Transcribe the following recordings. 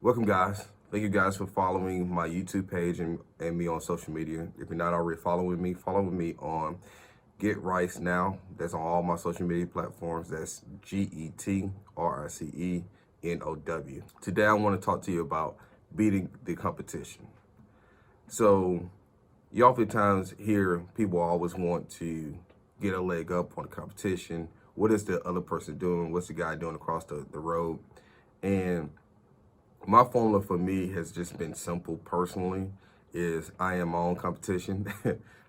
Welcome, guys. Thank you guys for following my YouTube page and me on social media. If you're not already following me, follow me on Get Rice Now. That's on all my social media platforms. That's GETRICENOW. Today, I want to talk to you about beating the competition. So, you oftentimes hear people always want to get a leg up on the competition. What is the other person doing? What's the guy doing across the road? And my formula for me has just been simple personally, is I am my own competition.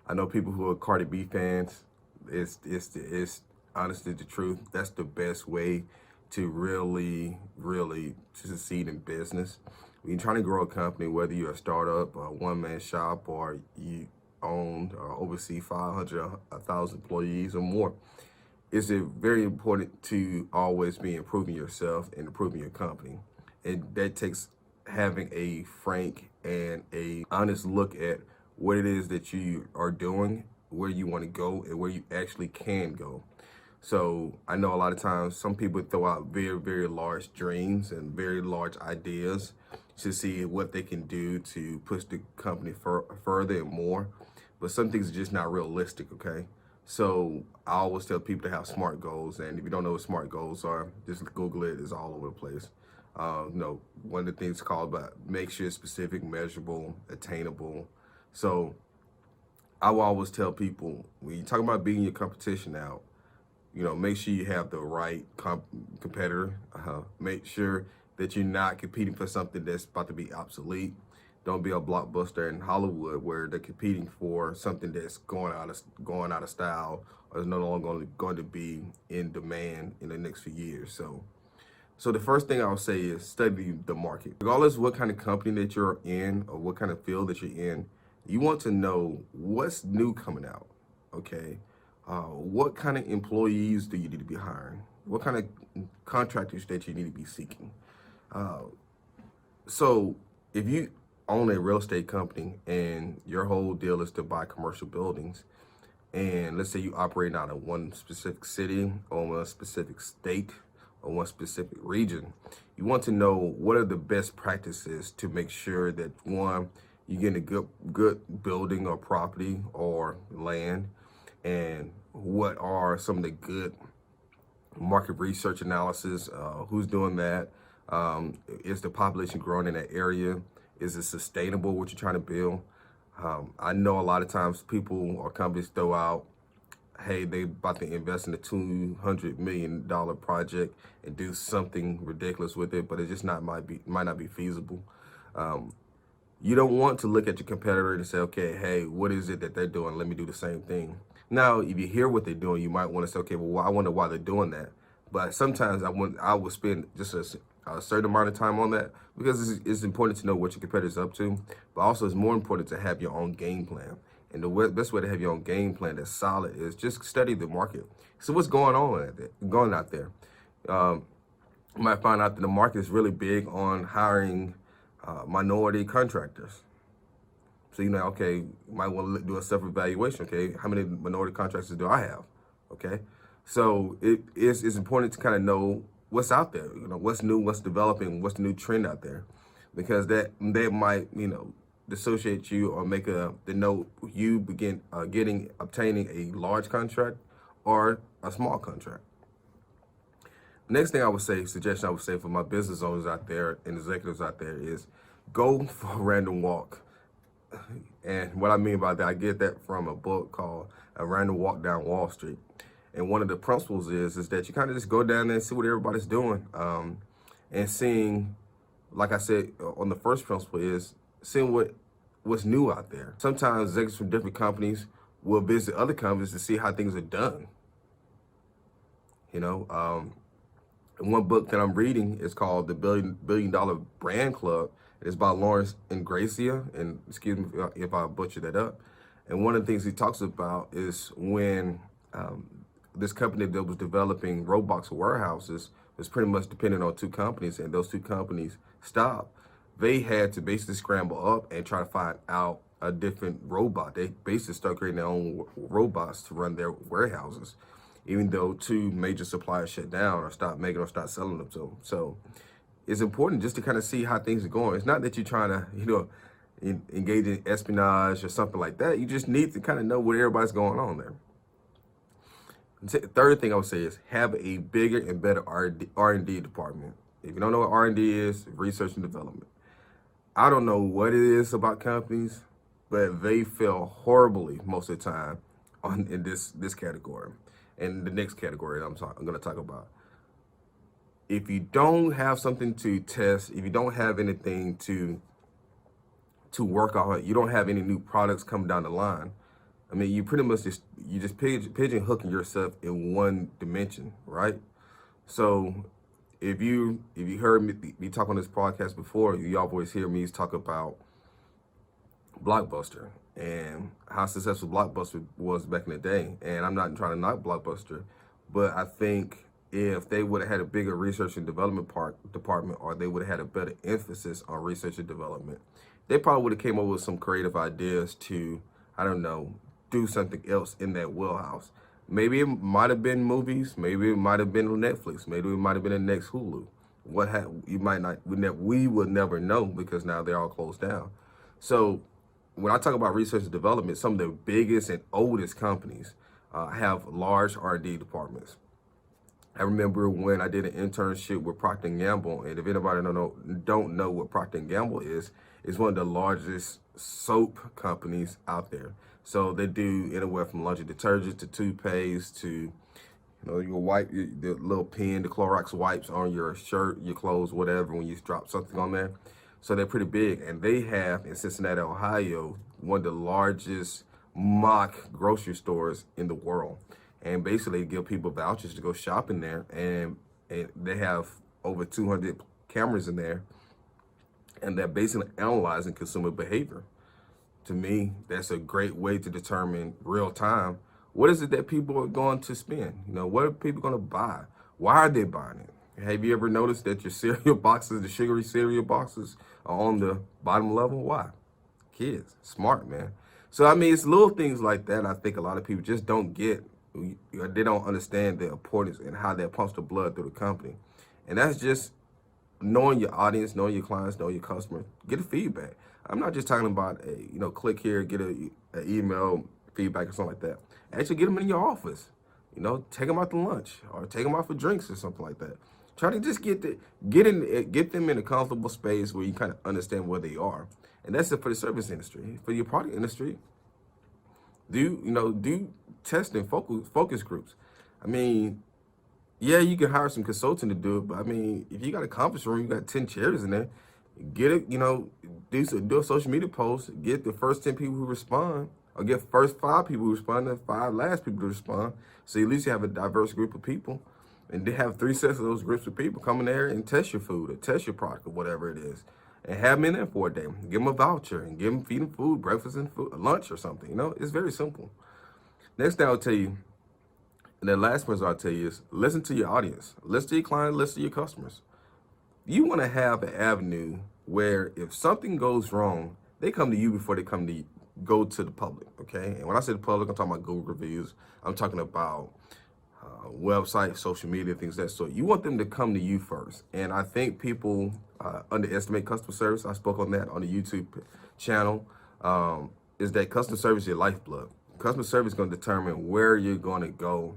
I know people who are Cardi B fans, it's honestly the truth. That's the best way to really to succeed in business. When you're trying to grow a company, whether you're a startup, a one-man shop, or you own or oversee 500, 1,000 employees or more, it's very important to always be improving yourself and improving your company. And that takes having a frank and a honest look at what it is that you are doing, where you want to go, and where you actually can go. So I know a lot of times some people throw out very large dreams and very large ideas to see what they can do to push the company further and more. But some things are just not realistic, okay? So I always tell people to have SMART goals. And if you don't know what SMART goals are, just Google it. It's all over the place. One of the things called about make sure it's specific, measurable, attainable. So I will always tell people, when you talk about beating your competition out, make sure you have the right competitor. Make sure that you're not competing for something that's about to be obsolete. Don't be a blockbuster in Hollywood where they're competing for something that's going out of style or is no longer going to be in demand in the next few years. So the first thing I'll say is study the market. Regardless of what kind of company that you're in or what kind of field that you're in, you want to know what's new coming out, okay? What kind of employees do you need to be hiring? What kind of contractors that you need to be seeking? So if you own a real estate company and your whole deal is to buy commercial buildings, and let's say you operate out of one specific city or one specific state or one specific region, you want to know what are the best practices to make sure that, one, you get a good building or property or land, and what are some of the good market research analysis, who's doing that, is the population growing in that area, is it sustainable what you're trying to build? I know a lot of times people or companies throw out, hey, they about to invest in a $200 million project and do something ridiculous with it, but it just might not be feasible. You don't want to look at your competitor and say, okay, hey, what is it that they're doing? Let me do the same thing. Now, if you hear what they're doing, you might want to say, okay, well, I wonder why they're doing that. But sometimes I will spend just a certain amount of time on that, because it's important to know what your competitor's up to, but also it's more important to have your own game plan. And the best way to have your own game plan that's solid is just study the market. So what's going out there? You might find out that the market is really big on hiring minority contractors. So okay, you might want to do a self-evaluation. Okay, how many minority contractors do I have? Okay, so it's important to kind of know what's out there. What's new, what's developing, what's the new trend out there, because that might dissociate you or make the note you begin obtaining a large contract or a small contract. Next thing suggestion I would say for my business owners out there and executives out there is go for a random walk. And what I mean by that, I get that from a book called A Random Walk Down Wall Street. And one of the principles is that you kind of just go down there and see what everybody's doing. And seeing, like I said, on the first principle is seeing what's new out there. Sometimes executives from different companies will visit other companies to see how things are done. One book that I'm reading is called The Billion Dollar Brand Club. It's by Lawrence Ingrassia, and excuse me if I butcher that up. And one of the things he talks about is when this company that was developing robots warehouses was pretty much dependent on two companies, and those two companies stopped. They had to basically scramble up and try to find out a different robot. They basically started creating their own robots to run their warehouses, even though two major suppliers shut down or stopped making or stopped selling them to them. So it's important just to kind of see how things are going. It's not that you're trying to, engage in espionage or something like that. You just need to kind of know what everybody's going on there. Third thing I would say is have a bigger and better R&D department. If you don't know what R&D is, research and development. I don't know what it is about companies, but they fail horribly most of the time in this category. And the next category I'm going to talk about. If you don't have something to test, if you don't have anything to work on, you don't have any new products coming down the line, I mean, you pretty much just pigeon hooking yourself in one dimension, right? So if you heard me talk on this podcast before, you always hear me talk about Blockbuster and how successful Blockbuster was back in the day. And I'm not trying to knock Blockbuster, but I think if they would have had a bigger research and development department, or they would have had a better emphasis on research and development, they probably would have came up with some creative ideas to, I don't know, do something else in that wheelhouse. Maybe it might have been movies. Maybe it might have been Netflix. Maybe it might have been the next Hulu. We would never know because now they're all closed down. So when I talk about research and development, some of the biggest and oldest companies have large R&D departments. I remember when I did an internship with Procter & Gamble, and if anybody don't know what Procter & Gamble is, it's one of the largest soap companies out there. So they do anywhere from laundry detergent to toothpaste to, your the little pen, the Clorox wipes on your shirt, your clothes, whatever, when you drop something on there. So they're pretty big, and they have in Cincinnati, Ohio, one of the largest mock grocery stores in the world. And basically give people vouchers to go shop in there, and they have over 200 cameras in there, and they're basically analyzing consumer behavior. To me, that's a great way to determine real time, what is it that people are going to spend? What are people going to buy? Why are they buying it? Have you ever noticed that your cereal boxes, the sugary cereal boxes, are on the bottom level? Why? Kids, smart, man. So, I mean, it's little things like that I think a lot of people just don't get. They don't understand the importance and how that pumps the blood through the company. And that's just knowing your audience, knowing your clients, knowing your customers. Get a feedback. I'm not just talking about click here, get an email feedback or something like that. Actually get them in your office. Take them out to lunch or take them out for drinks or something like that. Try to just get them in a comfortable space where you kind of understand where they are. And that's it for the service industry. For your product industry, do testing, focus groups. I mean, yeah, you can hire some consultant to do it, but I mean, if you got a conference room, you got 10 chairs in there, get it, do a social media post, get the first 10 people who respond, or get first 5 people who respond, and 5 last people to respond. So at least you have a diverse group of people, and they have 3 sets of those groups of people come in there and test your food or test your product or whatever it is. And have them in there for a day. Give them a voucher and feed them food, breakfast and lunch or something. It's very simple. Next thing I'll tell you, and the last person I'll tell you is listen to your audience. Listen to your client, listen to your customers. You want to have an avenue where if something goes wrong, they come to you before they go to the public, okay? And when I say the public, I'm talking about Google reviews. I'm talking about websites, social media, things of that sort. You want them to come to you first. And I think people underestimate customer service. I spoke on that on the YouTube channel. Is that customer service is your lifeblood. Customer service is going to determine where you're going to go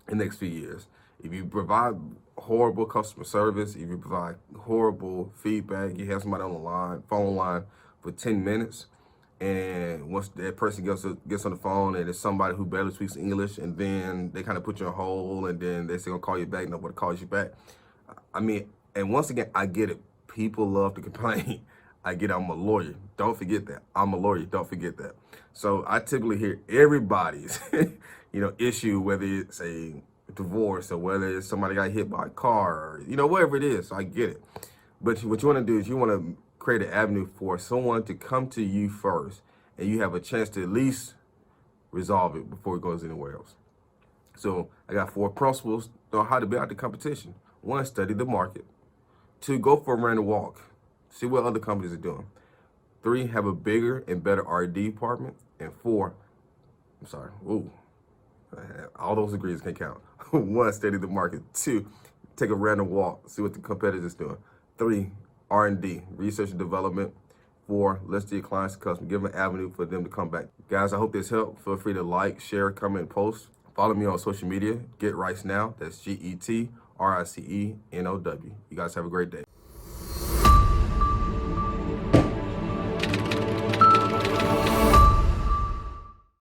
in the next few years. If you provide horrible customer service, if you provide horrible feedback, you have somebody on the phone line for 10 minutes, and once that person gets on the phone and it's somebody who barely speaks English, and then they kind of put you on hold, and then they say gonna call you back, nobody calls you back. I mean, and once again, I get it. People love to complain. I get it. I'm a lawyer. Don't forget that. I'm a lawyer. Don't forget that. So I typically hear everybody's, issue, whether it's a divorce or whether it's somebody got hit by a car or, whatever it is. So I get it. But what you want to do is you want to create an avenue for someone to come to you first, and you have a chance to at least resolve it before it goes anywhere else. So I got 4 principles on how to beat out the competition. 1, study the market. 2, go for a random walk. See what other companies are doing. 3, have a bigger and better R&D department. And 4, all those degrees can count. 1, study the market. 2, take a random walk. See what the competitors doing. 3, R&D, research and development. 4, list your clients and customers. Give them an avenue for them to come back. Guys, I hope this helped. Feel free to like, share, comment, and post. Follow me on social media. Get Rice Now. That's GETRICENOW. You guys have a great day.